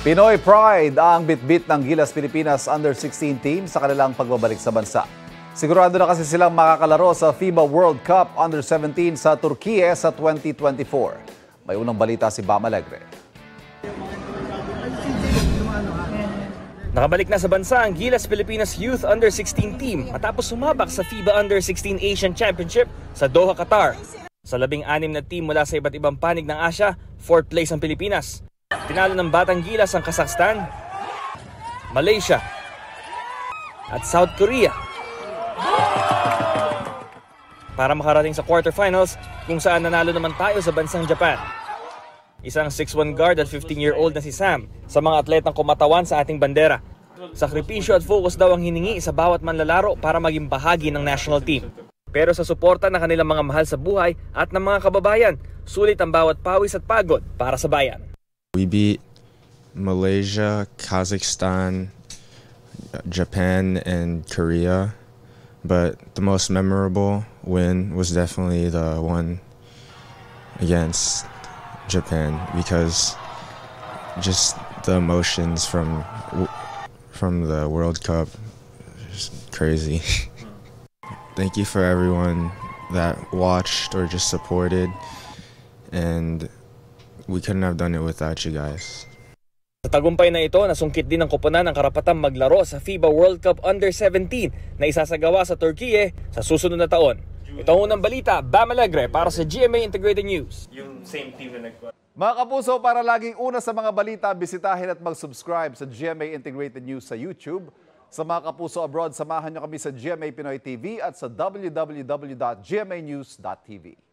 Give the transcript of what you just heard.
Pinoy Pride ang bitbit ng Gilas Pilipinas Under-16 team sa kanilang pagbabalik sa bansa. Sigurado na kasi silang makakalaro sa FIBA World Cup Under-17 sa Turkiye sa 2024. May unang balita si Bam Alegre. Nakabalik na sa bansa ang Gilas Pilipinas Youth Under-16 team matapos sumabak sa FIBA Under-16 Asian Championship sa Doha, Qatar. Sa 16 na team mula sa iba't ibang panig ng Asia, 4th place ang Pilipinas. Tinalo ng Batang Gilas ang Kazakhstan, Malaysia at South Korea para makarating sa quarterfinals kung saan nanalo naman tayo sa bansang Japan. Isang 6'1 guard at 15-year-old na si Sam sa mga atletang kumatawan sa ating bandera. Sakripisyo at focus daw ang hiningi sa bawat manlalaro para maging bahagi ng national team. Pero sa suporta ng kanilang mga mahal sa buhay at ng mga kababayan, sulit ang bawat pawis at pagod para sa bayan. We beat Malaysia, Kazakhstan, Japan, and Korea, but the most memorable win was definitely the one against Japan because just the emotions from the World Cup is crazy. Thank you for everyone that watched or just supported, and we couldn't have done it without you guys. Sa tagumpay na ito, nasungkit din ang koponan ng karapatang maglaro sa FIBA World Cup Under-17 na isasagawa sa Turkiye sa susunod na taon. Ito ang unang balita, Bam Alegre para sa GMA Integrated News. Yung same team na Mga kapuso, para laging una sa mga balita, bisitahin at mag-subscribe sa GMA Integrated News sa YouTube. Sa mga kapuso abroad, samahan nyo kami sa GMA Pinoy TV at sa www.gmanews.tv.